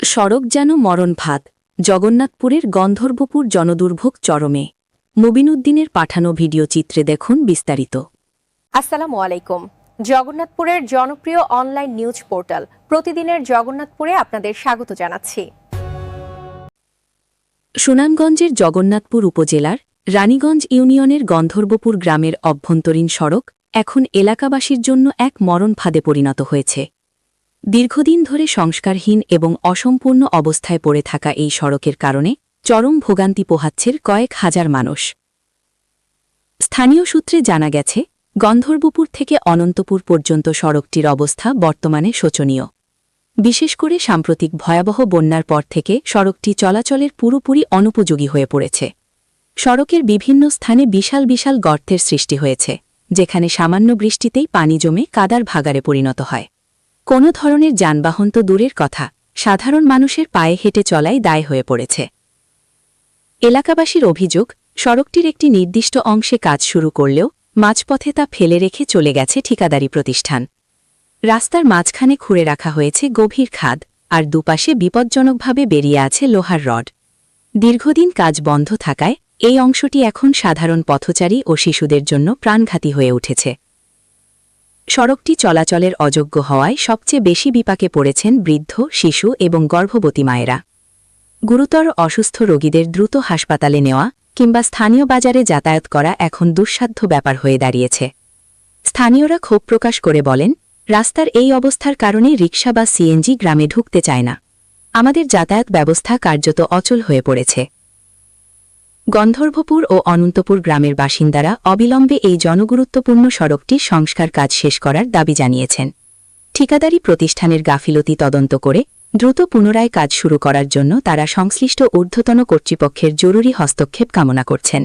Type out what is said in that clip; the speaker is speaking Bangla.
সড়ক যেন মরণ ভাত, জগন্নাথপুরের গন্ধর্বপুর জনদুর্ভোগ চরমে। মুবিনুদ্দিনের পাঠানো ভিডিও চিত্রে দেখুন বিস্তারিত। আসসালামু আলাইকুম। জগন্নাথপুরের জনপ্রিয় অনলাইন নিউজ পোর্টাল প্রতিদিনের জগন্নাথপুরে আপনাদের স্বাগত জানাচ্ছি। সুনামগঞ্জের জগন্নাথপুর উপজেলার রানীগঞ্জ ইউনিয়নের গন্ধর্বপুর গ্রামের অভ্যন্তরীণ সড়ক এখন এলাকাবাসীর জন্য এক মরণ ফাঁদে পরিণত হয়েছে। দীর্ঘদিন ধরে সংস্কারহীন এবং অসম্পূর্ণ অবস্থায় পড়ে থাকা এই সড়কের কারণে চরম ভোগান্তি পোহাচ্ছেন কয়েক হাজার মানুষ। স্থানীয় সূত্রে জানা গেছে, গন্ধর্বপুর থেকে অনন্তপুর পর্যন্ত সড়কটির অবস্থা বর্তমানে শোচনীয়। বিশেষ করে সাম্প্রতিক ভয়াবহ বন্যার পর থেকে সড়কটি চলাচলের পুরোপুরি অনুপযোগী হয়ে পড়েছে। সড়কের বিভিন্ন স্থানে বিশাল বিশাল গর্তের সৃষ্টি হয়েছে, যেখানে সামান্য বৃষ্টিতেই পানি জমে কাদার ভাগাড়ে পরিণত হয়। কোনো ধরনের যানবাহন তো দূরের কথা, সাধারণ মানুষের পায়ে হেঁটে চলাই দায় হয়ে পড়েছে। এলাকাবাসীর অভিযোগ, সড়কটির একটি নির্দিষ্ট অংশে কাজ শুরু করলেও মাঝপথে তা ফেলে রেখে চলে গেছে ঠিকাদারি প্রতিষ্ঠান। রাস্তার মাঝখানে খুঁড়ে রাখা হয়েছে গভীর খাদ, আর দুপাশে বিপজ্জনকভাবে বেরিয়ে আছে লোহার রড। দীর্ঘদিন কাজ বন্ধ থাকায় এই অংশটি এখন সাধারণ পথচারী ও শিশুদের জন্য প্রাণঘাতী হয়ে উঠেছে। সড়কটি চলাচলের অযোগ্য হওয়ায় সবচেয়ে বেশি বিপাকে পড়েছেন বৃদ্ধ, শিশু এবং গর্ভবতী মায়েরা। গুরুতর অসুস্থ রোগীদের দ্রুত হাসপাতালে নেওয়া কিংবা স্থানীয় বাজারে যাতায়াত করা এখন দুঃসাধ্য ব্যাপার হয়ে দাঁড়িয়েছে। স্থানীয়রা ক্ষোভ প্রকাশ করে বলেন, রাস্তার এই অবস্থার কারণে রিকশা বা সিএনজি গ্রামে ঢুকতে চায় না। আমাদের যাতায়াত ব্যবস্থা কার্যত অচল হয়ে পড়েছে। গন্ধর্বপুর ও অনন্তপুর গ্রামের বাসিন্দারা অবিলম্বে এই জনগুরুত্বপূর্ণ সড়কটির সংস্কার কাজ শেষ করার দাবি জানিয়েছেন। ঠিকাদারি প্রতিষ্ঠানের গাফিলতি তদন্ত করে দ্রুত পুনরায় কাজ শুরু করার জন্য তারা সংশ্লিষ্ট ঊর্ধ্বতন কর্তৃপক্ষের জরুরি হস্তক্ষেপ কামনা করছেন।